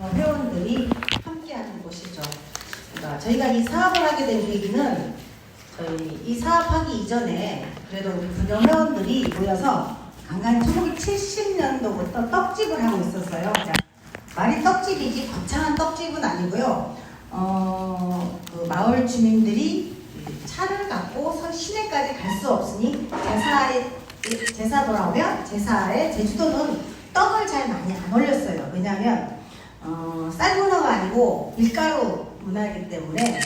회원들이 함께하는 곳이죠. 그러니까 저희가 이 사업을 하게 된 계기는 저희 이 사업하기 이전에 그래도 우리 분영 회원들이 모여서 간간히 1970년도부터 떡집을 하고 있었어요. 말이 떡집이지 거창한 떡집은 아니고요. 그 마을 주민들이 차를 갖고 시내까지 갈 수 없으니 제사 돌아오면 제사에 제주도는 떡을 잘 많이 안 올렸어요. 왜냐하면 쌀 문화가 아니고 밀가루 문화이기 때문에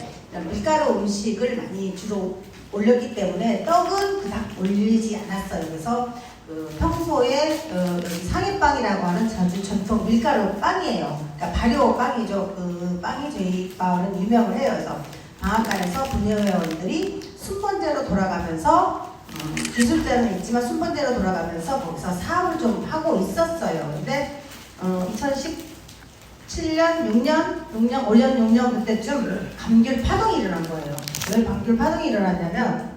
밀가루 음식을 많이 주로 올렸기 때문에 떡은 그닥 올리지 않았어요. 그래서 평소에 여기 상해빵이라고 하는 제주 전통 밀가루 빵이에요. 그러니까 발효 빵이죠. 그 빵이 저희 마을은 유명을 해요. 그래서 방앗간에서 분녀회원들이 순번제로 돌아가면서 기술자는 있지만 순번제로 돌아가면서 거기서 사업을 좀 하고 있었어요. 근데 2017년, 6년, 5년, 6년 그때쯤 감귤 파동이 일어난 거예요. 왜 감귤 파동이 일어났냐면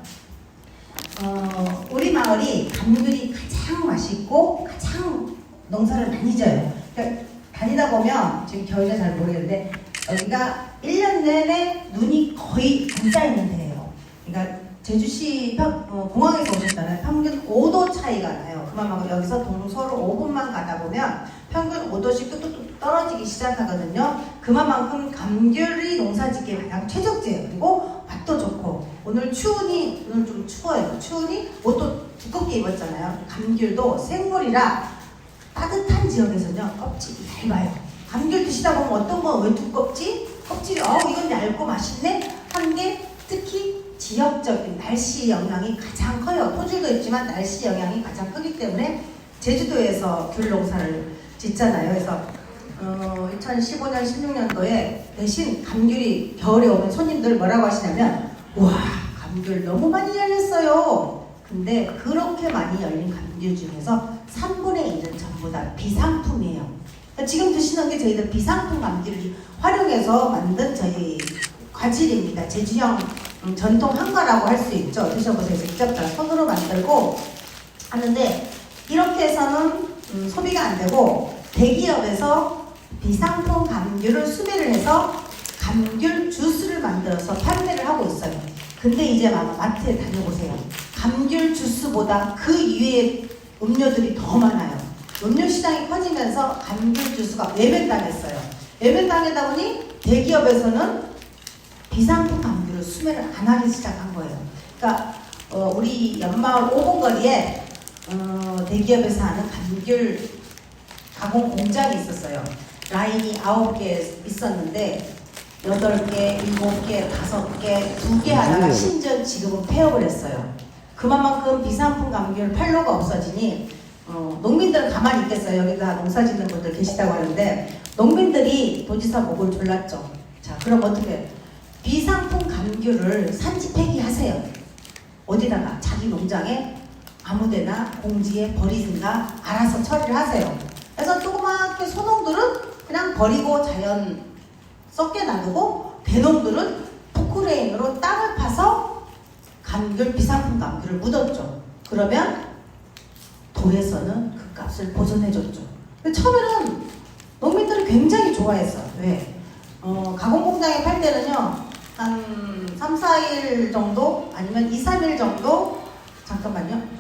우리 마을이 감귤이 가장 맛있고 가장 농사를 많이 져요. 그러니까 다니다 보면 지금 겨울에 잘 모르겠는데 여기가 1년 내내 눈이 거의 안 쌓이는 데예요. 그러니까 제주시 공항에서 오셨잖아요. 평균 5도 차이가 나요. 그만큼 여기서 동서로 5분만 가다 보면 평균 5도씩 뚝뚝뚝 떨어지기 시작하거든요. 그만큼 감귤이 농사짓기에 가장 최적지예요. 그리고 맛도 좋고 오늘 좀 추워요. 추우니 옷도 두껍게 입었잖아요. 감귤도 생물이라 따뜻한 지역에서는요 껍질이 얇아요. 감귤 드시다 보면 어떤 건 왜 두껍지? 껍질이 이건 얇고 맛있네 한 게 특히 지역적인 날씨 영향이 가장 커요. 토질도 있지만 날씨 영향이 가장 크기 때문에 제주도에서 귤 농사를 짓잖아요. 그래서 2015년, 16년도에 대신 감귤이 겨울에 오면 손님들 뭐라고 하시냐면 와 감귤 너무 많이 열렸어요. 근데 그렇게 많이 열린 감귤 중에서 3분의 1은 전부 다 비상품이에요. 그러니까 지금 드시는 게 저희들 비상품 감귤을 활용해서 만든 저희 과질입니다. 제주형 전통 한과라고 할 수 있죠. 드셔보세요. 직접 다 손으로 만들고 하는데 이렇게 해서는 소비가 안 되고 대기업에서 비상품 감귤을 수매를 해서 감귤 주스를 만들어서 판매를 하고 있어요. 근데 이제 마트에 다녀보세요. 감귤 주스보다 그 이외의 음료들이 더 많아요. 음료 시장이 커지면서 감귤 주스가 외면당했어요. 외면당하다 보니 대기업에서는 비상품 감귤을 수매를 안 하기 시작한 거예요. 그러니까 우리 연마을 5분 거리에 대기업에서 하는 감귤 가공 공장이 있었어요. 라인이 9개 있었는데 8개, 7개, 5개, 2개 하다가 심지어 지금은 폐업을 했어요. 그만큼 비상품 감귤 판로가 없어지니 농민들은 가만히 있겠어요. 여기다 농사 짓는 분들 계시다고 하는데 농민들이 도지사 목을 졸랐죠. 자, 그럼 어떻게 해요? 비상품 감귤을 산지 폐기하세요. 어디다가 자기 농장에 아무데나 공지에 버리든가 알아서 처리를 하세요. 그래서 조그맣게 소농들은 그냥 버리고 자연 썩게 놔두고 대농들은 포크레인으로 땅을 파서 감귤 비상품 감귤을 묻었죠. 그러면 도에서는 그 값을 보전해줬죠. 처음에는 농민들은 굉장히 좋아했어요. 왜? 가공공장에 팔 때는요 한 3, 4일 정도 아니면 2, 3일 정도 잠깐만요.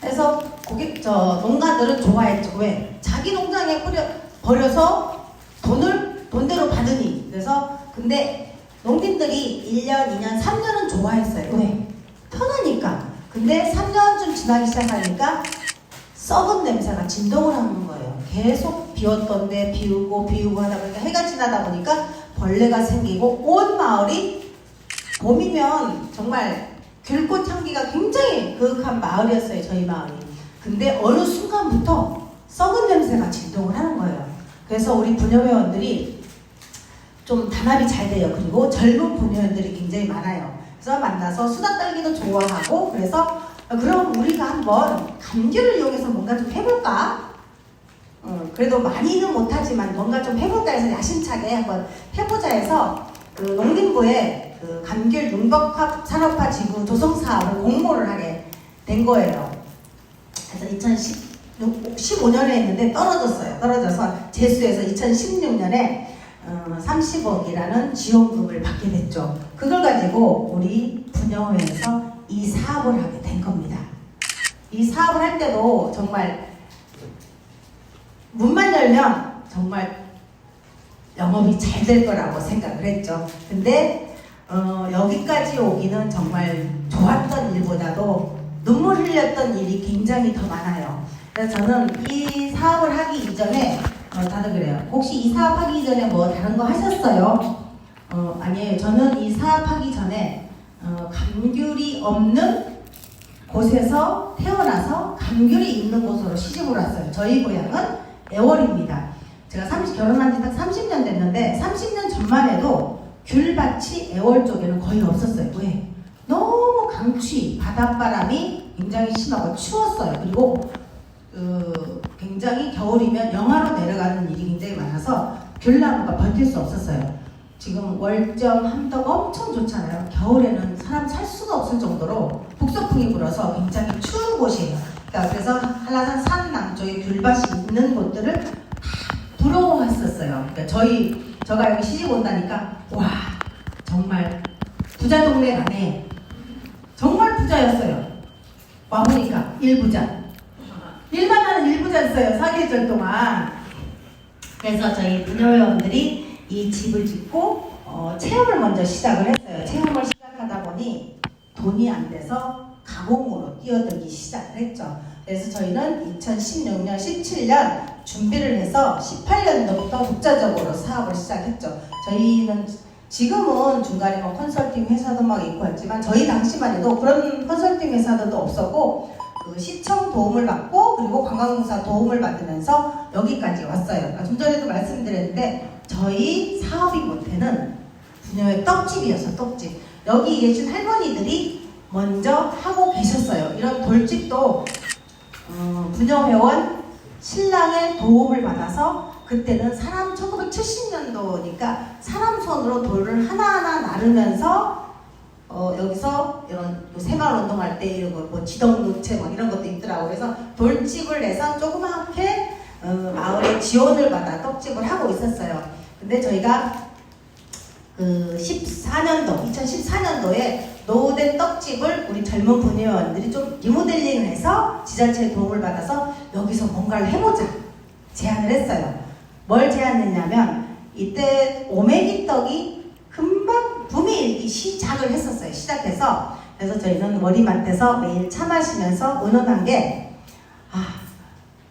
그래서 농가들은 좋아했죠. 왜? 자기 농장에 버려서 돈대로 받으니. 그래서 근데 농민들이 1년, 2년, 3년은 좋아했어요. 왜? 편하니까. 근데 3년쯤 지나기 시작하니까 썩은 냄새가 진동을 하는 거예요. 계속 비웠던데 비우고 하다 보니까 해가 지나다 보니까 벌레가 생기고 온 마을이 봄이면 정말 귤꽃 향기가 굉장히 그윽한 마을이었어요. 저희 마을이. 근데 어느 순간부터 썩은 냄새가 진동을 하는 거예요. 그래서 우리 분녀회원들이 좀 단합이 잘 돼요. 그리고 젊은 분녀회원들이 굉장히 많아요. 그래서 만나서 수다 떨기도 좋아하고 그래서 그럼 우리가 한번 감귤을 이용해서 뭔가 좀 해볼까? 그래도 많이는 못하지만 뭔가 좀 해볼까 해서 야심차게 한번 해보자 해서 그 농림부에 그 감귤 융복합 산업화 지구 조성 사업을 공모를 하게 된 거예요. 그래서 2015년에 했는데 떨어져서 재수해서 2016년에 30억이라는 지원금을 받게 됐죠. 그걸 가지고 우리 분여회에서 이 사업을 하게 된 겁니다. 이 사업을 할 때도 정말 문만 열면 정말 영업이 잘 될 거라고 생각을 했죠. 근데 여기까지 오기는 정말 좋았던 일보다도 눈물 흘렸던 일이 굉장히 더 많아요. 그래서 저는 이 사업을 하기 이전에 다들 그래요. 혹시 이 사업하기 이전에 뭐 다른 거 하셨어요? 아니에요. 저는 이 사업하기 전에 감귤이 없는 곳에서 태어나서 감귤이 있는 곳으로 시집을 왔어요. 저희 고향은 애월입니다. 제가 결혼한 지 딱 30년 됐는데 30년 전만 해도 귤밭이 애월 쪽에는 거의 없었어요. 왜? 너무 강추위, 바닷바람이 굉장히 심하고 추웠어요. 그리고 굉장히 겨울이면 영하로 내려가는 일이 굉장히 많아서 귤나무가 버틸 수 없었어요. 지금 월정, 함덕 엄청 좋잖아요. 겨울에는 사람 살 수가 없을 정도로 북서풍이 불어서 굉장히 추운 곳이에요. 그래서 한라산 산 남쪽에 귤밭이 있는 곳들을 다 부러워했었어요. 그러니까 저가 여기 시집 온다니까 와 정말 부자 동네 가네. 정말 부자였어요. 와보니까 일만 하는 일부자였어요. 사계절 동안. 그래서 저희 분여회원들이 이 집을 짓고 체험을 먼저 시작을 했어요. 체험을 시작하다 보니 돈이 안 돼서 가공으로 뛰어들기 시작을 했죠. 그래서 저희는 2016년, 17년 준비를 해서 18년도부터 독자적으로 사업을 시작했죠. 저희는 지금은 중간에 뭐 컨설팅 회사도 막 있고 했지만 저희 당시만 해도 그런 컨설팅 회사들도 없었고 그 시청 도움을 받고 그리고 관광공사 도움을 받으면서 여기까지 왔어요. 좀 전에도 말씀드렸는데 저희 사업이 못해는 분여회 떡집이었어요. 떡집. 여기 계신 할머니들이 먼저 하고 계셨어요. 이런 돌집도 분여회원 신랑의 도움을 받아서 그때는 1970년도니까 사람 손으로 돌을 하나하나 나르면서 여기서 이런 새마을 운동할 때 이런 거 뭐 지덕노체 막 이런 것도 있더라고요. 그래서 돌집을 내서 조그맣게 마을에 지원을 받아 떡집을 하고 있었어요. 근데 저희가 2014년도에 노후된 떡집을 우리 젊은 분회원들이 좀 리모델링을 해서 지자체의 도움을 받아서 여기서 뭔가를 해보자 제안을 했어요. 뭘 제안했냐면 이때 오메기 떡이 금방 붐이 일기 시작을 했었어요. 시작해서 그래서 저희는 머리맡에서 매일 차 마시면서 의논한 게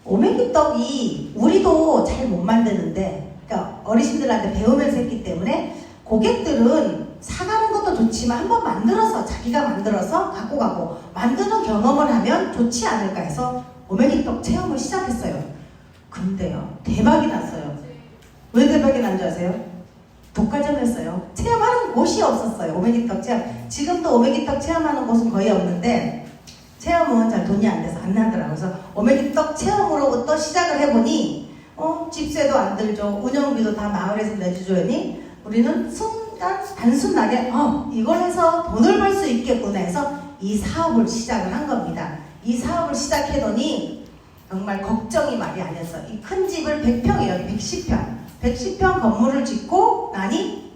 오메기 떡이 우리도 잘 못 만드는데 그러니까 어르신들한테 배우면서 했기 때문에 고객들은 사가는 것도 좋지만 한번 만들어서 자기가 만들어서 갖고 가고 만드는 경험을 하면 좋지 않을까 해서 오메기떡 체험을 시작했어요. 근데요 대박이 났어요. 왜 대박이 난 줄 아세요? 독과점이었어요. 체험하는 곳이 없었어요. 오메기떡 체험. 지금도 오메기떡 체험하는 곳은 거의 없는데 체험은 잘 돈이 안 돼서 안 나더라고요. 그래서 오메기떡 체험으로부터 시작을 해보니 집세도 안 들죠. 운영비도 다 마을에서 내주줘야니 우리는 단순하게 이걸 해서 돈을 벌 수 있겠구나 해서 이 사업을 시작을 한 겁니다. 이 사업을 시작해더니 정말 걱정이 말이 아니었어요. 이 큰 집을 100평이에요. 110평 건물을 짓고 나니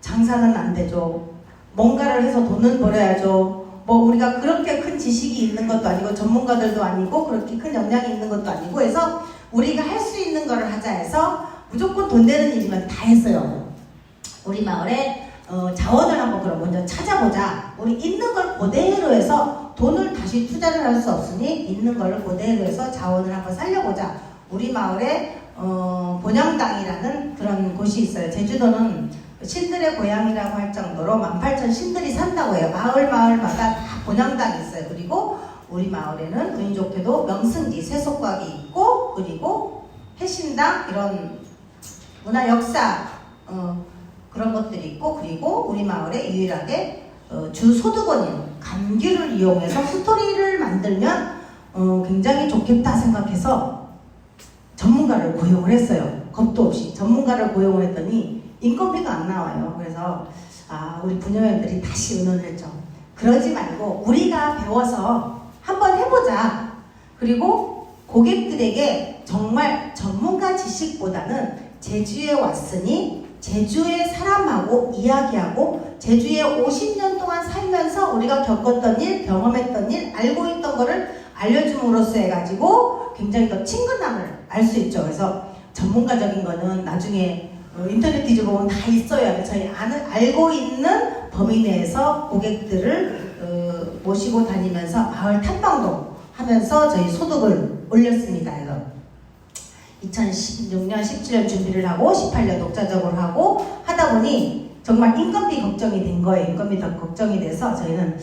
장사는 안 되죠. 뭔가를 해서 돈은 벌어야죠. 뭐 우리가 그렇게 큰 지식이 있는 것도 아니고 전문가들도 아니고 그렇게 큰 역량이 있는 것도 아니고 해서 우리가 할 수 있는 거를 하자 해서 무조건 돈 되는 일이면 다 했어요. 우리 마을에 자원을 한번 그럼 먼저 찾아보자. 우리 있는 걸 그대로 해서 돈을 다시 투자를 할 수 없으니 있는 걸 그대로 해서 자원을 한번 살려보자. 우리 마을에 본영당이라는 그런 곳이 있어요. 제주도는 신들의 고향이라고 할 정도로 18,000 신들이 산다고 해요. 마을마다 다 본영당이 있어요. 그리고 우리 마을에는 운이 좋게도 명승지, 세속과학이 있고 그리고 해신당 이런 문화 역사 그런 것들이 있고 그리고 우리 마을에 유일하게 주 소득원인 감귤을 이용해서 스토리를 만들면 굉장히 좋겠다 생각해서 전문가를 고용을 했어요. 겁도 없이 전문가를 고용을 했더니 인건비가 안 나와요. 그래서 우리 부녀회원들이 다시 의논을 했죠. 그러지 말고 우리가 배워서 한번 해보자. 그리고 고객들에게 정말 전문가 지식보다는 제주에 왔으니 제주의 사람하고 이야기하고 제주에 50년 동안 살면서 우리가 겪었던 일, 경험했던 일, 알고 있던 거를 알려줌으로써 해가지고 굉장히 더 친근함을 알 수 있죠. 그래서 전문가적인 거는 나중에 인터넷 뒤져보면 다 있어요. 저희 알고 있는 범위 내에서 고객들을 모시고 다니면서 마을 탐방도 하면서 저희 소득을 올렸습니다. 그래서 2016년, 17년 준비를 하고 18년 독자적으로 하고 하다 보니 정말 인건비 걱정이 된 거예요. 인건비 더 걱정이 돼서 저희는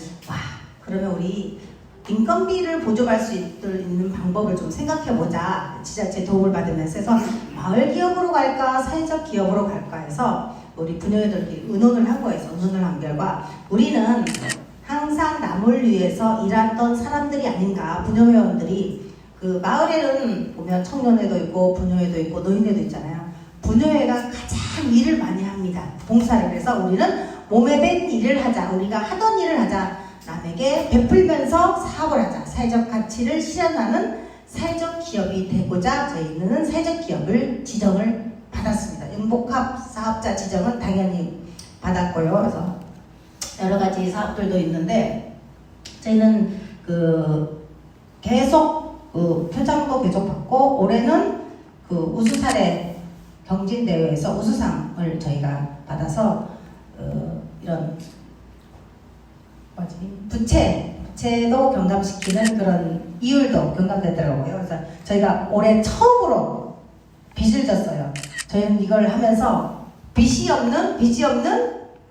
그러면 우리 인건비를 보조할 수 있는 방법을 좀 생각해보자. 지자체 도움을 받으면서 해서 마을 기업으로 갈까 사회적 기업으로 갈까 해서 우리 부녀회들끼리 의논을 한 거예요. 의논을 한 결과 우리는 항상 남을 위해서 일했던 사람들이 아닌가. 부녀회원들이 그 마을에는 보면 청년회도 있고 부녀회도 있고 노인회도 있잖아요. 부녀회가 가장 일을 많이 합니다. 봉사를 해서 우리는 몸에 밴 일을 하자. 우리가 하던 일을 하자. 남에게 베풀면서 사업을 하자. 사회적 가치를 실현하는 사회적 기업이 되고자 저희는 사회적 기업을 지정을 받았습니다. 융복합 사업자 지정은 당연히 받았고요. 그래서 여러 가지 사업들도 있는데 저희는 계속 표창도 계속 받고 올해는 우수사례 경진대회에서 우수상을 저희가 받아서 이런 부채도 경감시키는 그런 이율도 경감되더라고요. 그래서 저희가 올해 처음으로 빚을 졌어요. 저희는 이걸 하면서 빚이 없는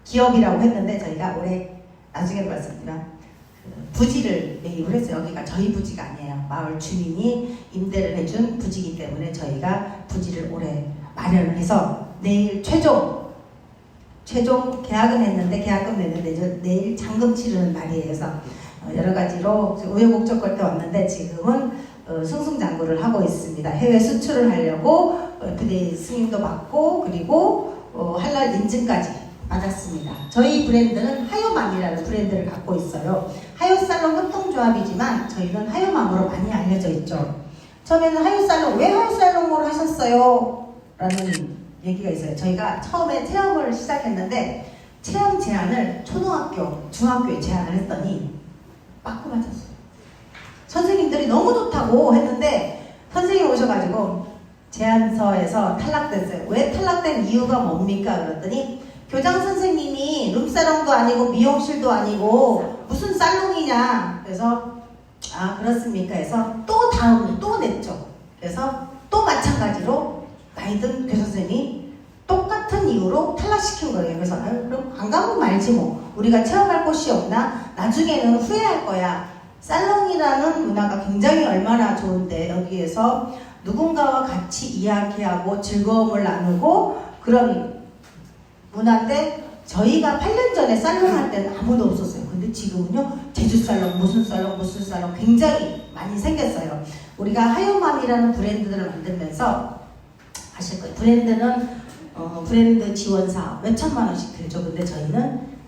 기업이라고 했는데 저희가 올해 나중에 말씀드리면 부지를 매입을 했어요. 여기가 저희 부지가 아니에요. 마을 주민이 임대를 해준 부지이기 때문에 저희가 부지를 올해 마련을 해서 내일 최종 계약은 했는데 계약금 냈는데 내일 잔금 치르는 날이에요. 그래서 여러 가지로 우여곡절 끝에 왔는데 지금은 승승장구를 하고 있습니다. 해외 수출을 하려고 FDA 승인도 받고 그리고 할랄 인증까지 받았습니다. 저희 브랜드는 하요맘이라는 브랜드를 갖고 있어요. 하요살롱 협동조합이지만 저희는 하요맘으로 많이 알려져 있죠. 처음에는 하요살롱 왜 하요살롱으로 하셨어요? 라는 얘기가 있어요. 저희가 처음에 체험을 시작했는데 체험 제안을 초등학교, 중학교에 제안을 했더니 빠꾸 맞았어요. 선생님들이 너무 좋다고 했는데 선생님 오셔가지고 제안서에서 탈락됐어요. 왜 탈락된 이유가 뭡니까? 그랬더니 교장 선생님이 룸사롱도 아니고 미용실도 아니고 무슨 살롱이냐. 그래서 그렇습니까? 해서 또 다음을 또 냈죠. 그래서 또 마찬가지로 나이든 교사선생님이 똑같은 이유로 탈락시킨 거예요. 그래서 그럼 안 가면 말지 뭐. 우리가 체험할 곳이 없나? 나중에는 후회할 거야. 살롱이라는 문화가 굉장히 얼마나 좋은데 여기에서 누군가와 같이 이야기하고 즐거움을 나누고 그런 문화인데 저희가 8년 전에 살롱 할 때는 아무도 없었어요. 근데 지금은요 제주 살롱, 무슨 살롱 굉장히 많이 생겼어요. 우리가 하요맘이라는 브랜드를 만들면서 아실 거예요. 브랜드는 브랜드 지원 사업 몇천만 원씩 들죠. 근데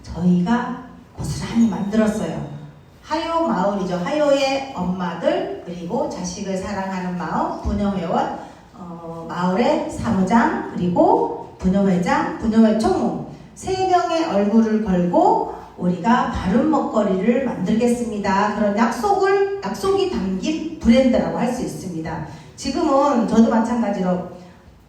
저희가 고스란히 만들었어요. 하요 마을이죠. 하요의 엄마들 그리고 자식을 사랑하는 마음 부녀회원 마을의 사무장 그리고 부녀회장 부녀회 총무 3명의 얼굴을 걸고 우리가 바른 먹거리를 만들겠습니다. 그런 약속이 담긴 브랜드라고 할 수 있습니다. 지금은 저도 마찬가지로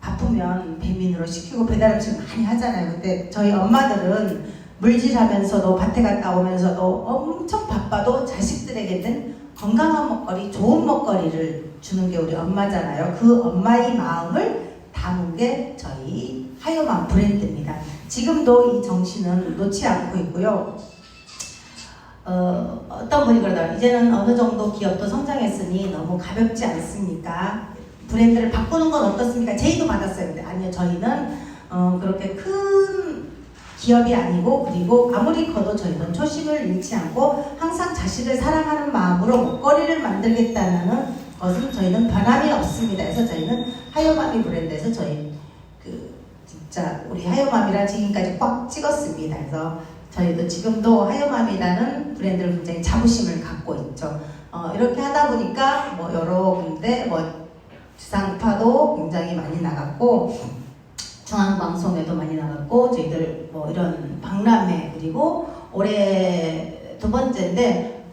바쁘면 배민으로 시키고 배달 음식 많이 하잖아요. 근데 저희 엄마들은 물질하면서도 밭에 갔다 오면서도 엄청 바빠도 자식들에게는 건강한 먹거리, 좋은 먹거리를 주는 게 우리 엄마잖아요. 그 엄마의 마음을 담은 게 저희 하요맘 브랜드입니다. 지금도 이 정신은 놓지 않고 있고요. 어떤 분이 그러더라고요. 이제는 어느 정도 기업도 성장했으니 너무 가볍지 않습니까? 브랜드를 바꾸는 건 어떻습니까? 제의도 받았어요. 근데 아니요, 저희는 그렇게 큰 기업이 아니고 그리고 아무리 커도 저희는 초심을 잃지 않고 항상 자식을 사랑하는 마음으로 먹거리를 만들겠다는 것은 저희는 변함이 없습니다. 그래서 저희는 하요맘이 브랜드에서 저희 진짜 우리 하요맘이랑 지금까지 꽉 찍었습니다. 그래서 저희도 지금도 하요맘이라는 브랜드를 굉장히 자부심을 갖고 있죠. 이렇게 하다 보니까 뭐 여러 군데 뭐 지상파도 굉장히 많이 나갔고 중앙방송에도 많이 나갔고 저희들 뭐 이런 박람회 그리고 올해 두 번째인데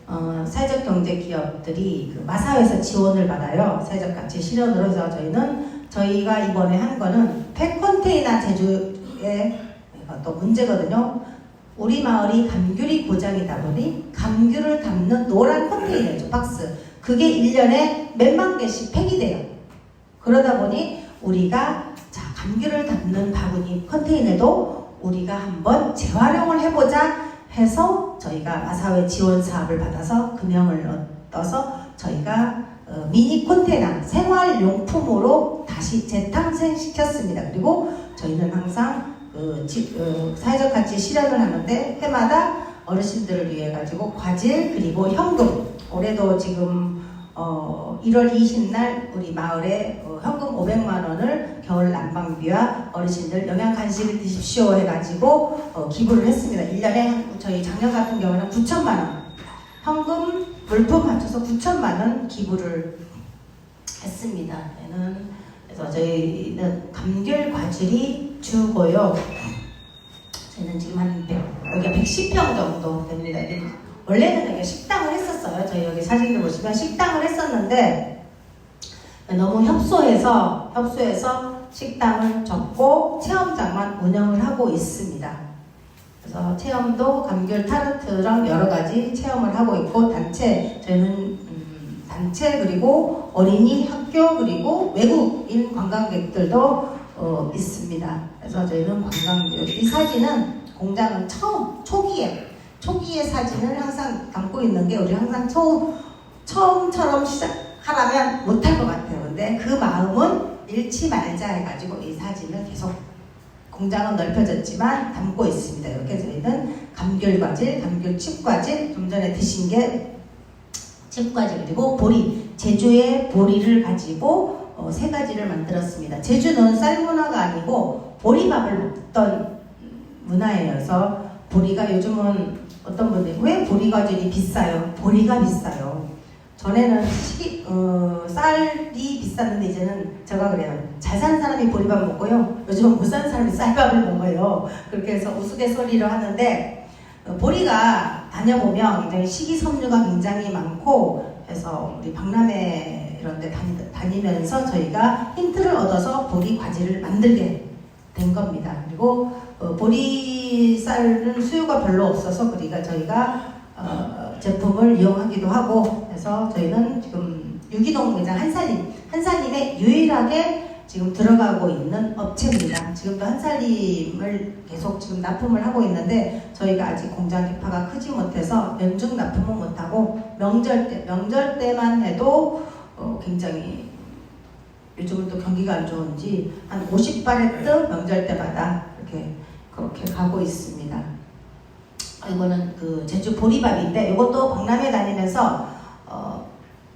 사회적 경제 기업들이 그 마사회에서 지원을 받아요. 사회적 가치 실현으로 해서 저희가 이번에 한 거는 폐컨테이너 제조에 또 문제거든요. 우리 마을이 감귤이 고장이다 보니 감귤을 담는 노란 컨테이너죠. 박스. 그게 1년에 몇만 개씩 폐기돼요. 그러다 보니 우리가 감귤을 담는 바구니 컨테이너도 우리가 한번 재활용을 해보자 해서 저희가 마사회 지원 사업을 받아서 금형을 얻어서 저희가 미니 컨테이너 생활용품으로 다시 재탄생시켰습니다. 그리고 저희는 항상 사회적 가치 실현을 하는데 해마다 어르신들을 위해 가지고 과질 그리고 현금 올해도 지금 1월 20일 우리 마을에 현금 500만 원을 겨울 난방비와 어르신들 영양 간식을 드십시오 해가지고 기부를 했습니다. 1년에 저희 작년 같은 경우는 9천만 원 현금 물품 합쳐서 9천만 원 기부를 했습니다. 그래서 저희는 감귤 과질이 주고요. 저희는 지금 여기가 110평 정도 됩니다. 원래는 여기 식당을 했었어요. 저희 여기 사진을 보시면 식당을 했었는데 너무 협소해서 식당을 접고 체험장만 운영을 하고 있습니다. 그래서 체험도 감귤 타르트랑 여러 가지 체험을 하고 있고 저희는 단체 그리고 어린이 학교 그리고 외국인 관광객들도 있습니다. 그래서 저희는 이 사진은 공장은 초기의 사진을 항상 담고 있는 게 우리 항상 처음처럼 시작하라면 못할 것 같아요. 근데 그 마음은 잃지 말자 해가지고 이 사진을 계속 공장은 넓혀졌지만 담고 있습니다. 이렇게 저희는 감귤과질, 감귤칩과질, 좀 전에 드신 게 칩과질 그리고 보리, 제주의 보리를 가지고 세 가지를 만들었습니다. 제주는 쌀 문화가 아니고 보리밥을 먹던 문화예요. 보리가 요즘은 어떤 분들이 왜 보리과질이 비싸요? 보리가 비싸요. 전에는 쌀이 비쌌는데 이제는 제가 그래요. 잘 사는 사람이 보리밥 먹고요. 요즘은 못 사는 사람이 쌀밥을 먹어요. 그렇게 해서 우스갯소리를 하는데 보리가 다녀보면 굉장히 식이섬유가 굉장히 많고 해서 우리 박람회 이런 데 다니면서 저희가 힌트를 얻어서 보리 과질을 만들게 된 겁니다. 그리고 보리쌀은 수요가 별로 없어서 저희가 제품을 이용하기도 하고 해서 저희는 지금 유기농 매장 한살림에 유일하게 지금 들어가고 있는 업체입니다. 지금도 한살림을 계속 지금 납품을 하고 있는데 저희가 아직 공장 기파가 크지 못해서 연중 납품은 못하고 명절 때만 해도 굉장히 요즘은 또 경기가 안 좋은지 한 50바레트 명절 때마다 그렇게 가고 있습니다. 이거는 그 제주 보리밥인데 이것도 박람회 다니면서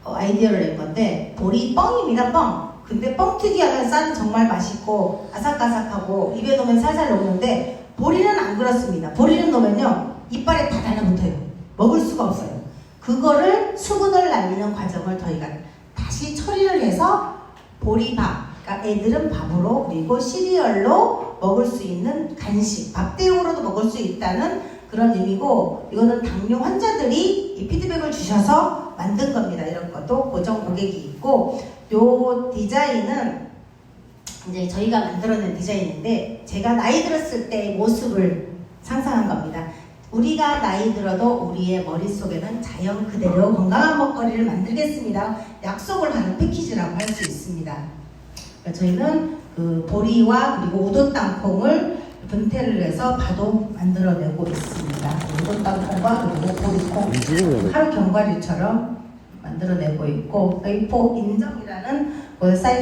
아이디어를 낸 건데 보리 뻥입니다. 뻥. 근데 뻥튀기 하면 쌀은 정말 맛있고 아삭아삭하고 입에 넣으면 살살 녹는데 보리는 안 그렇습니다. 보리는 넣으면요 이빨에 다 달라붙어요. 먹을 수가 없어요. 그거를 수분을 날리는 과정을 저희가 다시 처리를 해서 보리밥, 그러니까 애들은 밥으로 그리고 시리얼로 먹을 수 있는 간식, 밥 대용으로도 먹을 수 있다는 그런 의미고 이거는 당뇨 환자들이 이 피드백을 주셔서 만든 겁니다. 이런 것도 고정 고객이 있고 요 디자인은 이제 저희가 만들어낸 디자인인데 제가 나이 들었을 때의 모습을 상상한 겁니다. 우리가 나이 들어도 우리의 머릿속에는 자연 그대로 건강한 먹거리를 만들겠습니다. 약속을 하는 패키지라고 할 수 있습니다. 그러니까 저희는 그 보리와 그리고 우돈 땅콩을 분태를 해서 바도 만들어내고 있습니다. 우돈 땅콩과 그리고 보리콩 하루 견과류처럼 만들어내고 있고 서귀포 인정이라는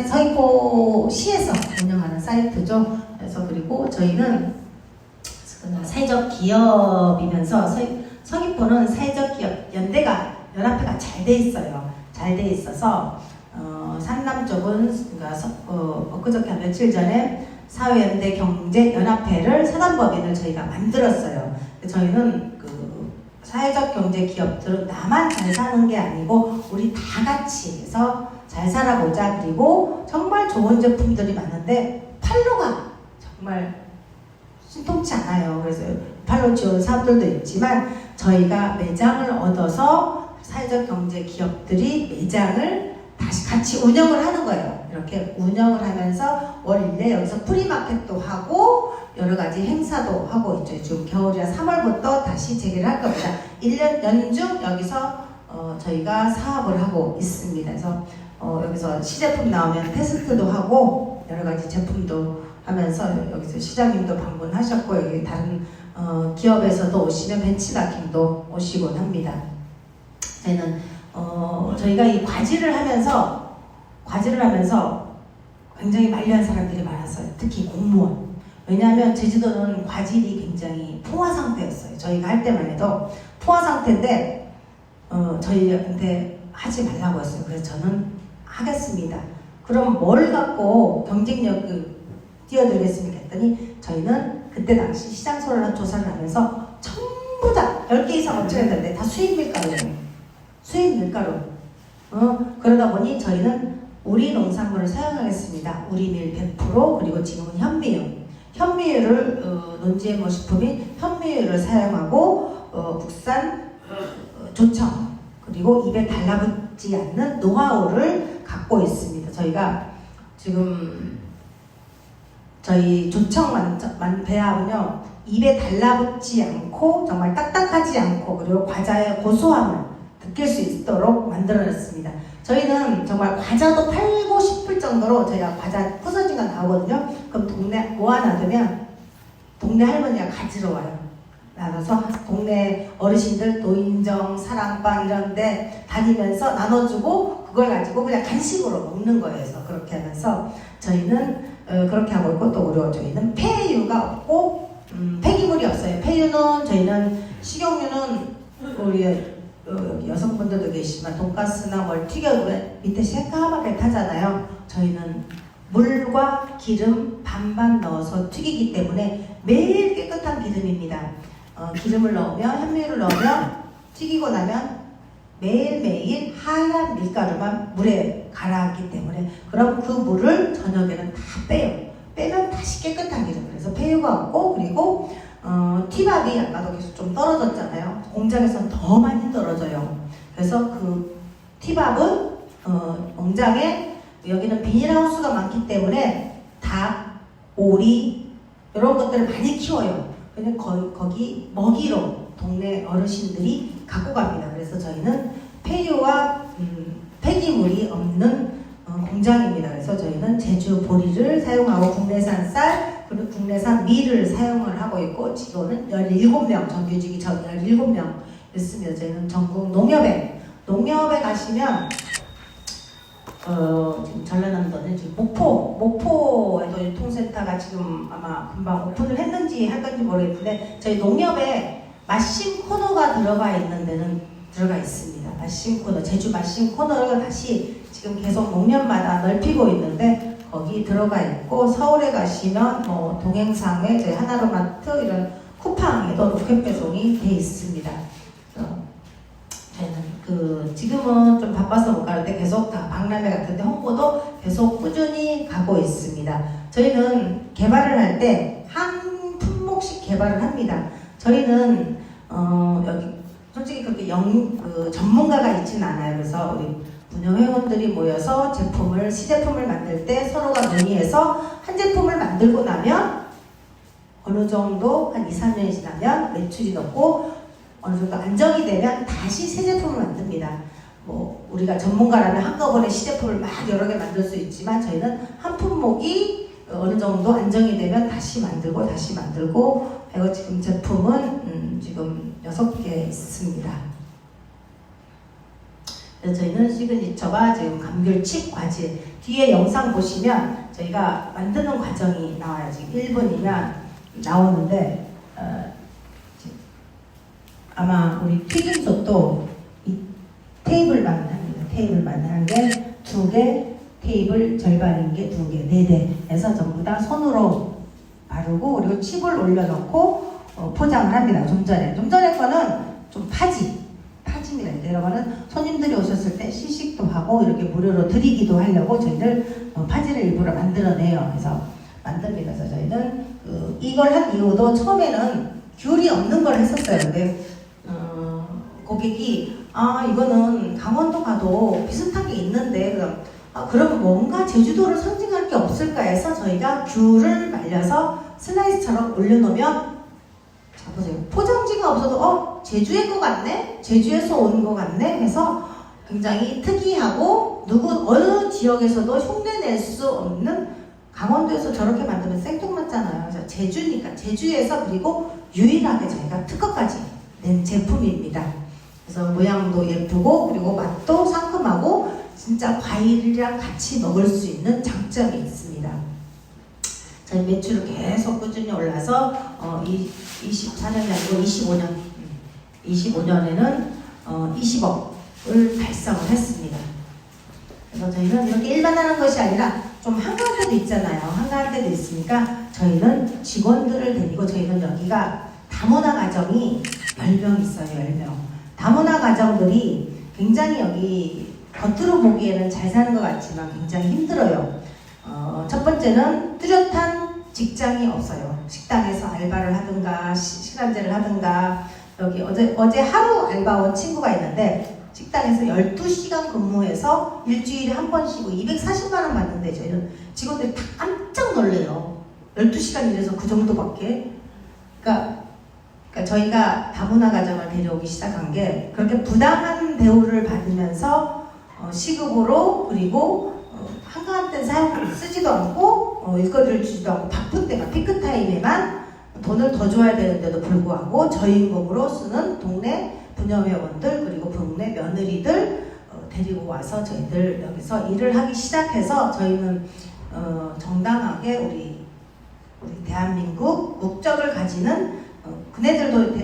서귀포시에서 운영하는 사이트죠. 그래서 그리고 저희는 사회적 기업이면서 서귀포는 사회적 기업 연합회가 잘 돼 있어요. 잘 돼 있어서 상남 쪽은 그러니까 엊그저께 며칠 전에 사회연대 경제연합회를 사단법인을 저희가 만들었어요. 저희는 그 사회적 경제 기업들은 나만 잘 사는 게 아니고 우리 다 같이 해서 잘 살아보자. 그리고 정말 좋은 제품들이 많은데 판로가 정말 신통치 않아요. 그래서 판로 지원 사업들도 있지만 저희가 매장을 얻어서 사회적 경제 기업들이 매장을 다시 같이 운영을 하는 거예요. 이렇게 운영을 하면서 월 1회 여기서 프리마켓도 하고 여러 가지 행사도 하고 있죠. 지금 겨울이라 3월부터 다시 재개를 할 겁니다. 1년 연중 여기서 저희가 사업을 하고 있습니다. 그래서 여기서 시제품 나오면 테스트도 하고 여러 가지 제품도 하면서 여기서 시장님도 방문하셨고 여기 다른 기업에서도 오시면 벤치마킹도 오시곤 합니다. 저희는 저희가 이 과질을 하면서 굉장히 만류한 사람들이 많았어요. 특히 공무원. 왜냐하면 제주도는 과질이 굉장히 포화 상태였어요. 저희가 할 때만 해도 포화 상태인데 저희한테 하지 말라고 했어요. 그래서 저는 하겠습니다. 그럼 뭘 갖고 경쟁력을 띄워드리겠습니까? 했더니 저희는 그때 당시 시장 조사를 하면서 전부 다 10개 이상 업체가 있는데 다 수입 밀가루예요. 수입 밀가루. 그러다 보니 저희는 우리 농산물을 사용하겠습니다. 우리 밀 100% 그리고 지금은 현미유를 논지에모 식품이 현미유를 사용하고 국산 조청 그리고 입에 달라붙지 않는 노하우를 갖고 있습니다. 저희가 지금 저희 조청 배합은요 입에 달라붙지 않고 정말 딱딱하지 않고 그리고 과자의 고소함을 느낄 수 있도록 만들어냈습니다. 저희는 정말 과자도 팔고 싶을 정도로 저희가 과자 부서진 거 나오거든요. 그럼 동네 모아놔두면 동네 할머니가 가지러 와요. 나눠서 동네 어르신들 노인정, 사랑방 이런 데 다니면서 나눠주고 그걸 가지고 그냥 간식으로 먹는 거예요. 그래서 그렇게 하면서 저희는 그렇게 하고 있고 또 그리고 저희는 폐유가 없고 폐기물이 없어요. 폐유는 저희는 식용유는 우리 여성분들도 계시지만 돈가스나 뭘 튀겨보면 밑에 새까맣게 타잖아요. 저희는 물과 기름 반반 넣어서 튀기기 때문에 매일 깨끗한 기름입니다. 기름을 넣으면 현미유를 넣으면 튀기고 나면 매일매일 하얀 밀가루만 물에 가라앉기 때문에 그럼 그 물을 저녁에는 다 빼요. 빼면 다시 깨끗한 기름. 그래서 폐유가 없고 그리고 티밥이 아까도 계속 좀 떨어졌잖아요. 공장에서는 더 많이 떨어져요. 그래서 그 티밥은 공장에 여기는 비닐하우스가 많기 때문에 닭, 오리 이런 것들을 많이 키워요. 그냥 거기 먹이로 동네 어르신들이 갖고 갑니다. 그래서 저희는 폐유와 폐기물이 없는 공장입니다. 그래서 저희는 제주 보리를 사용하고 국내산 쌀 그리고 국내산 밀을 사용을 하고 있고 직원은 17명 정규직이 전 17명 있습니다. 저희는 전국 농협에 가시면 지금 전라남도는 지금 목포에도 유통센터가 지금 아마 금방 오픈을 했는지 할 건지 모르겠는데 저희 농협에 맛심 코너가 들어가 있는 데는 들어가 있습니다. 맛심 코너, 제주 맛심 코너를 다시 지금 계속 농협마다 넓히고 있는데 거기 들어가 있고 서울에 가시면 뭐 동행상에 저희 하나로마트 이런 쿠팡에도 로켓 배송이 돼 있습니다. 저희는 지금은 좀 바빠서 못 가는데 계속 다 박람회 같은데 홍보도 계속 꾸준히 가고 있습니다. 저희는 개발을 할 때 한 품목씩 개발을 합니다. 저희는 여기 솔직히 그렇게 전문가가 있지는 않아요. 그래서 우리 운영회원들이 모여서 시제품을 만들 때 서로가 논의해서 한 제품을 만들고 나면 어느 정도 한 2, 3년이 지나면 매출이 높고 어느 정도 안정이 되면 다시 새 제품을 만듭니다. 뭐 우리가 전문가라면 한꺼번에 시제품을 막 여러 개 만들 수 있지만 저희는 한 품목이 어느 정도 안정이 되면 다시 만들고 그리고 지금 제품은 지금 6개 있습니다. 그래서 저희는 시그니처가 지금 감귤칩 과질 뒤에 영상 보시면 저희가 만드는 과정이 나와요. 지금 1분이면 나오는데 아마 우리 튀김솥도 이 테이블만 합니다. 테이블만 하는 게 2개, 테이블 절반인 게 2개, 4대 해서 전부 다 손으로 바르고 그리고 칩을 올려놓고 포장을 합니다. 좀 전에 거는 좀 파지입니다. 이런 거는 손님들이 오셨을 때 시식도 하고 이렇게 무료로 드리기도 하려고 저희들 파지를 일부러 만들어내요. 그래서 만듭니다. 그래서 저희는 이걸 한 이유도 처음에는 귤이 없는 걸 했었어요. 근데 고객이 이거는 강원도 가도 비슷한 게 있는데 그럼 뭔가 제주도를 상징할 게 없을까 해서 저희가 귤을 말려서 슬라이스처럼 올려놓으면 자 보세요. 포장지가 없어도 제주의 거 같네? 제주에서 온 거 같네? 해서 굉장히 특이하고 어느 지역에서도 흉내낼 수 없는 강원도에서 저렇게 만들면 생뚱맞잖아요. 그래서 제주니까 제주에서 그리고 유일하게 저희가 특허까지 낸 제품입니다. 그래서 모양도 예쁘고 그리고 맛도 상큼하고 진짜 과일이랑 같이 먹을 수 있는 장점이 있습니다. 저희 매출을 계속 꾸준히 올라서 24년이 아니고 25년에는 20억을 달성을 했습니다. 그래서 저희는 이렇게 일만 하는 것이 아니라 좀 한가할 때도 있잖아요. 한가할 때도 있으니까 저희는 직원들을 데리고 저희는 여기가 다문화 가정이 10명 있어요. 10명. 다문화 가정들이 굉장히 여기 겉으로 보기에는 잘 사는 것 같지만 굉장히 힘들어요. 첫 번째는 뚜렷한 직장이 없어요. 식당에서 알바를 하든가 시간제를 하든가 여기 어제 하루 알바 온 친구가 있는데 식당에서 12시간 근무해서 일주일에 한 번 쉬고 240만 원 받는데 저희는 직원들이 다 깜짝 놀래요. 12시간 일해서 그 정도밖에. 그러니까 저희가 다문화 가정을 데려오기 시작한 게 그렇게 부당한 대우를 받으면서 시급으로 그리고 한가한 때 쓰지도 않고 일거리를 주지도 않고 바쁜 때만 피크타임에만 돈을 더 줘야 되는데도 불구하고 저임금으로 쓰는 동네 부녀회원들 그리고 동네 며느리들 데리고 와서 저희들 여기서 일을 하기 시작해서 저희는 정당하게 우리 대한민국 국적을 가지는 그네들도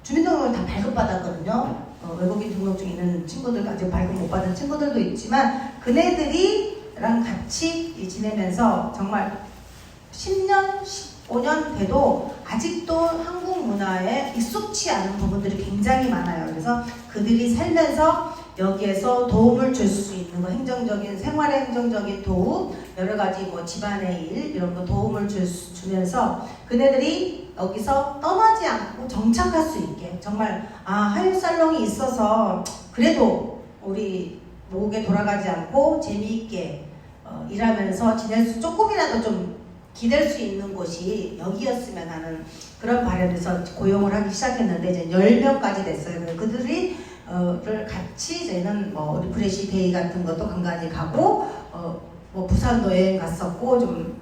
주민등록을 다 발급받았거든요. 외국인 등록증 있는 친구들 아직 발급 못 받은 친구들도 있지만 그네들이랑 같이 지내면서 정말 10년, 15년 돼도 아직도 한국 문화에 익숙치 않은 부분들이 굉장히 많아요. 그래서 그들이 살면서 여기에서 도움을 줄 수 있는 거, 행정적인, 생활의 행정적인 도움, 여러 가지 뭐 집안의 일, 이런 거 도움을 주면서 그네들이 여기서 떠나지 않고 정착할 수 있게 정말 하얏살롱이 있어서 그래도 우리 목에 돌아가지 않고 재미있게 일하면서 지낼 수 조금이라도 좀 기댈 수 있는 곳이 여기였으면 하는 그런 바람에서 고용을 하기 시작했는데 이제 10명까지 됐어요. 그들이 를 같이 저희는 뭐 리프레시 데이 같은 것도 간간히 가고 뭐 부산도 여행 갔었고 좀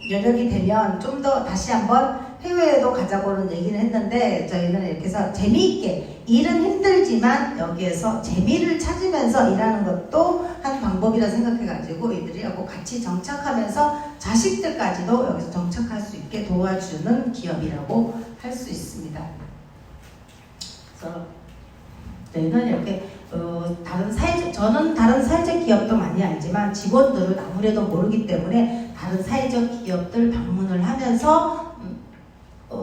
여력이 되면 좀 더 다시 한번 해외에도 가자고는 얘기는 했는데 저희는 이렇게 해서 재미있게 일은 힘들지만 여기에서 재미를 찾으면서 일하는 것도 한 방법이라 생각해가지고 이들이하고 같이 정착하면서 자식들까지도 여기서 정착할 수 있게 도와주는 기업이라고 할 수 있습니다. 그래서 저희는 이렇게 저는 다른 사회적 기업도 많이 알지만 직원들은 아무래도 모르기 때문에 다른 사회적 기업들 방문을 하면서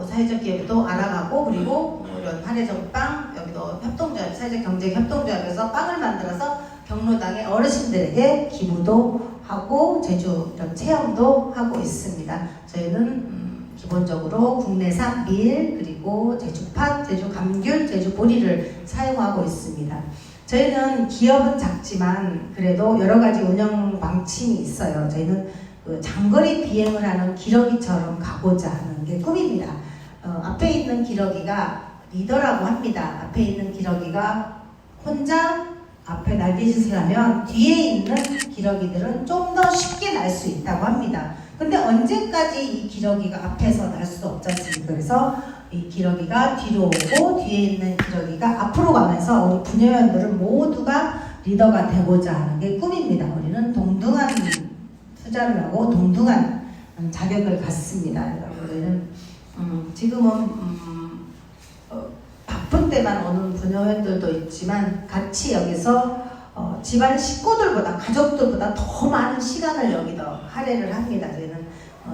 사회적 기업도 알아가고 그리고 이런 한해정빵 여기도 협동조합 사회적 경제 협동조합에서 빵을 만들어서 경로당의 어르신들에게 기부도 하고 제주 이런 체험도 하고 있습니다. 저희는 기본적으로 국내산 밀 그리고 제주팥, 제주 감귤, 제주 보리를 사용하고 있습니다. 저희는 기업은 작지만 그래도 여러 가지 운영 방침이 있어요. 저희는 장거리 비행을 하는 기러기처럼 가고자 하는 게 꿈입니다. 앞에 있는 기러기가 리더라고 합니다. 앞에 있는 기러기가 혼자 앞에 날개짓을 하면 뒤에 있는 기러기들은 좀 더 쉽게 날 수 있다고 합니다. 근데 언제까지 이 기러기가 앞에서 날 수 없지 않습니까? 그래서 이 기러기가 뒤로 오고 뒤에 있는 기러기가 앞으로 가면서 우리 부녀회원들은 모두가 리더가 되고자 하는 게 꿈입니다. 우리는 동등한 투자를 하고 동등한 자격을 갖습니다. 우리는 지금은 바쁜 때만 오는 부녀회원들도 있지만 같이 여기서 집안 식구들보다 가족들보다 더 많은 시간을 여기다 할애를 합니다. 저희는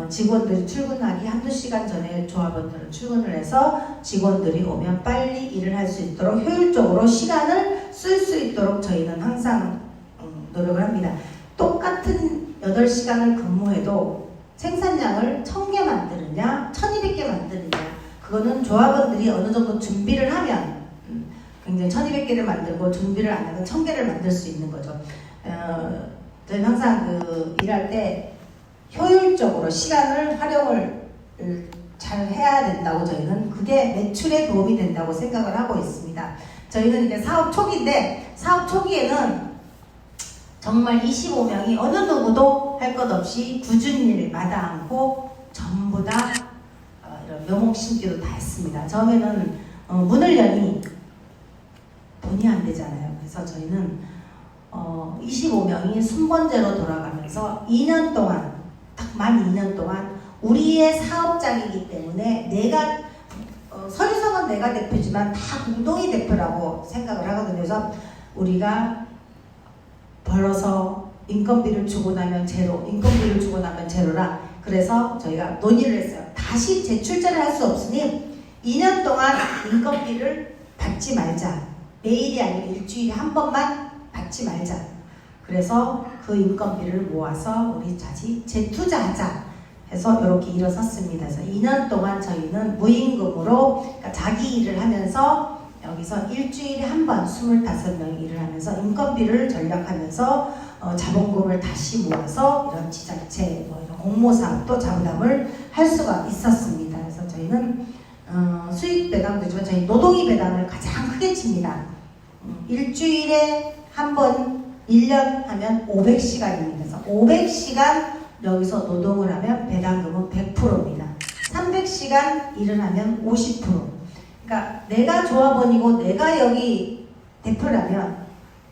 직원들이 출근하기 한두 시간 전에 조합원들은 출근을 해서 직원들이 오면 빨리 일을 할 수 있도록 효율적으로 시간을 쓸 수 있도록 저희는 항상 노력을 합니다. 똑같은 8시간을 근무해도 생산량을 1000개 만드느냐 1200개 만드느냐 그거는 조합원들이 어느 정도 준비를 하면 굉장히 1200개를 만들고 준비를 안 하면 1000개를 만들 수 있는 거죠. 저희는 항상 일할 때 효율적으로 시간을 활용을 잘 해야 된다고 저희는 그게 매출에 도움이 된다고 생각을 하고 있습니다. 저희는 이제 사업 초기인데 사업 초기에는 정말 25명이 어느 누구도 할 것 없이 꾸준히 마다 않고 전부 다 이런 묘목 심기도 다 했습니다. 처음에는 문을 여니 돈이 안 되잖아요. 그래서 저희는 25명이 순번제로 돌아가면서 2년 동안 딱 만 2년 동안 우리의 사업장이기 때문에 내가 서류상은 내가 대표지만 다 공동이 대표라고 생각을 하거든요. 그래서 우리가 벌어서 인건비를 주고 나면 제로, 인건비를 주고 나면 제로라. 그래서 저희가 논의를 했어요. 다시 재출자를 할 수 없으니 2년 동안 인건비를 받지 말자. 매일이 아니고 일주일에 한 번만 받지 말자. 그래서 그 인건비를 모아서 우리 다시 재투자하자 해서 이렇게 일어섰습니다. 그래서 2년 동안 저희는 무임금으로 그러니까 자기 일을 하면서 여기서 일주일에 한 번 25명이 일을 하면서 인건비를 절약하면서 자본금을 다시 모아서 이런 지자체, 이런 공모사업도 자부담을 할 수가 있었습니다. 그래서 저희는 수익 배당도 있지만 저희 노동이 배당을 가장 크게 칩니다. 일주일에 한 번 1년 하면 500시간입니다. 그래서 500시간 여기서 노동을 하면 배당금은 100%입니다. 300시간 일을 하면 50%. 그러니까 내가 조합원이고 내가 여기 대표라면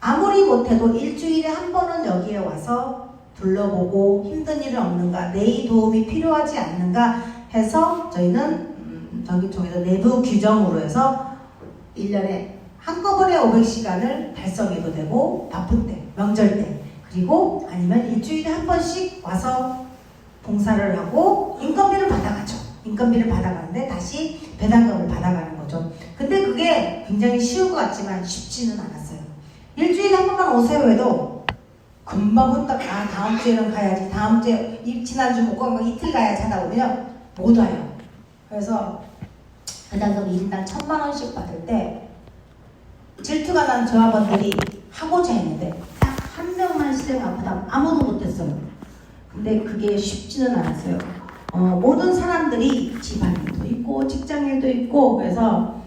아무리 못해도 일주일에 한 번은 여기에 와서 둘러보고 힘든 일은 없는가, 내 도움이 필요하지 않는가 해서 저희는 저기 쪽에서 내부 규정으로 해서 1년에 한꺼번에 500시간을 달성해도 되고 바쁜 때, 명절 때 그리고 아니면 일주일에 한 번씩 와서 봉사를 하고 인건비를 받아가죠. 인건비를 받아가는데 다시 배당금을 받아가는 거죠. 근데 그게 굉장히 쉬운 것 같지만 쉽지는 않았어요. 일주일에 한 번만 오세요 해도 금방 후딱 다음 주에는 가야지, 다음 주에 지난주 못 가면 이틀 가야지 하다 보면 못 와요. 그래서 배당금 1인당 1000만 원씩 받을 때 질투가 난 조합원들이 하고자 했는데 딱 한 명만 시행하고다 아무도 못했어요. 근데 그게 쉽지는 않았어요. 모든 사람들이 집안일도 있고 직장일도 있고 그래서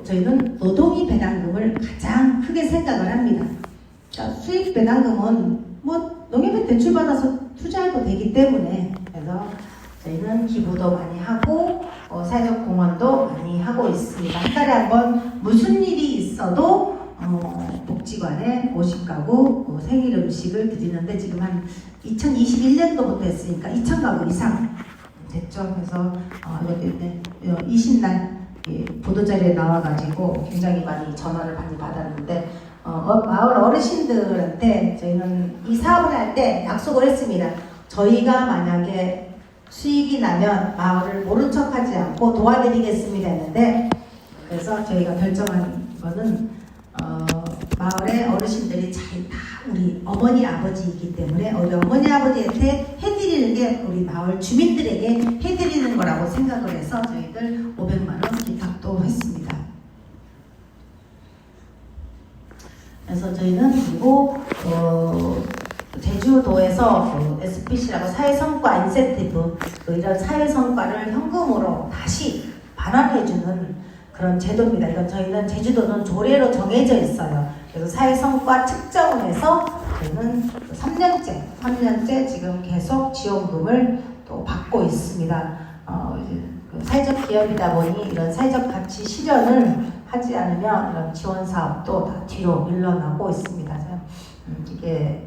저희는 노동이 배당금을 가장 크게 생각을 합니다. 그러니까 수익 배당금은 뭐 농협에 대출 받아서 투자해도 되기 때문에 그래서 저희는 기부도 많이 하고 사회적 공헌도 많이 하고 있습니다. 한 달에 한 번 무슨 일이 있어도 복지관에 50가구 생일 음식을 드리는데 지금 한 2021년도부터 했으니까 2000가구 이상 됐죠. 그래서 이것도 20날 보도자료에 나와가지고 굉장히 많이 전화를 많이 받았는데 마을 어르신들한테 저희는 이 사업을 할 때 약속을 했습니다. 저희가 만약에 수익이 나면 마을을 모른 척하지 않고 도와드리겠습니다 했는데 그래서 저희가 결정한 거는 마을의 어르신들이 다 우리 어머니 아버지이기 때문에 우리 어머니 아버지한테 해드리는 게 우리 마을 주민들에게 해드리는 거라고 생각을 해서 저희들 500만 원 기탁도 했습니다. 그래서 저희는 그리고 제주도에서 SPC라고 사회성과 인센티브 이런 사회성과를 현금으로 다시 반환해주는 그런 제도입니다. 이건 저희는 제주도는 조례로 정해져 있어요. 그래서 사회성과 측정을 해서 저희는 3년째 지금 계속 지원금을 또 받고 있습니다. 사회적 기업이다 보니 이런 사회적 가치 실현을 하지 않으면 이런 지원 사업도 다 뒤로 밀려나고 있습니다. 이게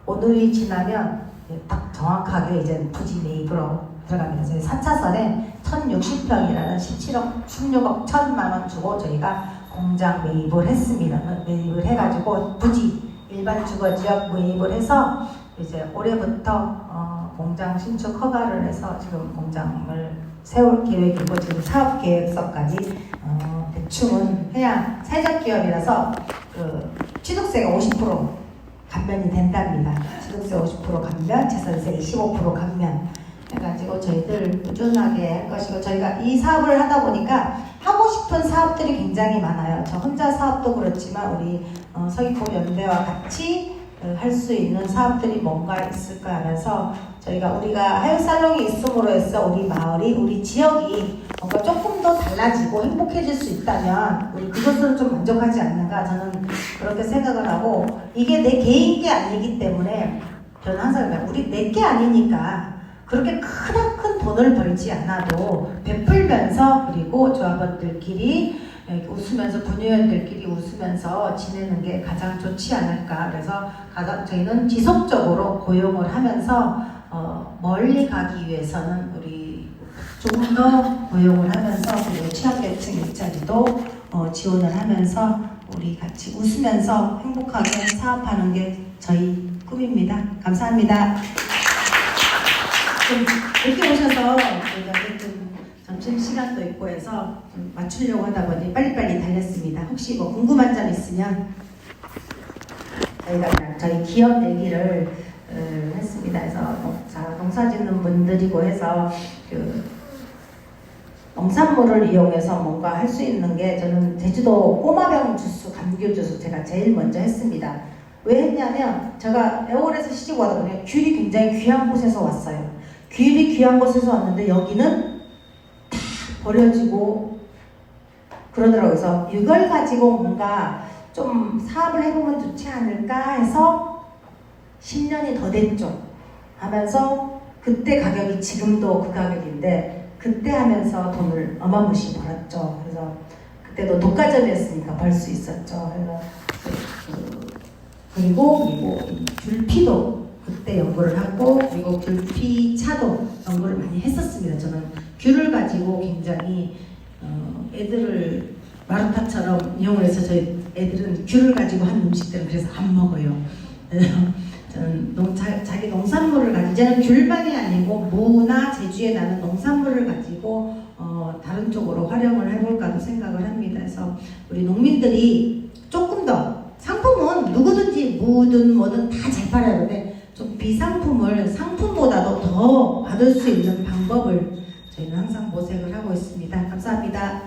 오늘이 지나면 딱 정확하게 이제 부지 매입으로 들어갑니다. 저희 4차선에 1060평이라는 16억 1000만 원 주고 저희가 공장 매입을 했습니다. 매입을 해가지고 부지 일반 주거 지역 매입을 해서 이제 올해부터 공장 신축 허가를 해서 지금 공장을 세울 계획이고 지금 사업 계획서까지 대충은 해야 사회적 기업이라서 그 취득세가 50% 감면이 된답니다. 취득세 50% 감면, 재산세 25% 감면 해가지고 저희들 꾸준하게 할 것이고, 저희가 이 사업을 하다 보니까 하고 싶은 사업들이 굉장히 많아요. 저 혼자 사업도 그렇지만 우리 서귀포 연대와 같이 할 수 있는 사업들이 뭔가 있을까 하면서 우리가 하육살롱이 있음으로 해서 우리 마을이, 우리 지역이 뭔가 조금 더 달라지고 행복해질 수 있다면 우리 그것은 좀 만족하지 않는가, 저는 그렇게 생각을 하고, 이게 내 개인 게 아니기 때문에 저는 항상 그래요. 우리 내 게 아니니까 그렇게 큰 돈을 벌지 않아도 베풀면서, 그리고 조합원들끼리 웃으면서, 분유원들끼리 웃으면서 지내는 게 가장 좋지 않을까. 그래서 저희는 지속적으로 고용을 하면서 멀리 가기 위해서는 우리 조금 더 고용을 하면서, 그리고 취약계층 일자리도 지원을 하면서 우리 같이 웃으면서 행복하게 사업하는 게 저희 꿈입니다. 감사합니다. 이렇게 오셔서 저희가 어쨌든 점심시간도 있고 해서 좀 맞추려고 하다 보니 빨리빨리 달렸습니다. 혹시 뭐 궁금한 점 있으면 저희가 그냥 저희 기업 얘기를 했습니다. 그래서 농사 짓는 분들이고 해서 그 농산물을 이용해서 뭔가 할 수 있는 게, 저는 제주도 꼬마병 주스, 감귤 주스 제가 제일 먼저 했습니다. 왜 했냐면 제가 애월에서 시집 와다 보니 귤이 굉장히 귀한 곳에서 왔어요. 귤이 귀한 곳에서 왔는데 여기는 다 버려지고 그러더라고요. 그래서 이걸 가지고 뭔가 좀 사업을 해보면 좋지 않을까 해서 10년이 더 됐죠. 하면서 그때 가격이 지금도 그 가격인데 그때 하면서 돈을 어마무시 벌었죠. 그래서 그때도 독과점이었으니까 벌 수 있었죠. 그래서 그리고 이 귤피도 그때 연구를 하고, 그리고 귤피 차도 연구를 많이 했었습니다. 저는 귤을 가지고 굉장히 애들을 마라탕처럼 이용을 해서, 저희 애들은 귤을 가지고 한 음식들은 그래서 안 먹어요. 저는 자기 농산물을 가지고, 이제는 귤만이 아니고 무나 제주에 나는 농산물을 가지고 다른 쪽으로 활용을 해볼까도 생각을 합니다. 그래서 우리 농민들이 조금 더, 상품은 누구든지 무든 뭐든 다 잘 팔아야 하는데 좀 비상품을 상품보다도 더 받을 수 있는 방법을 저희는 항상 모색을 하고 있습니다. 감사합니다.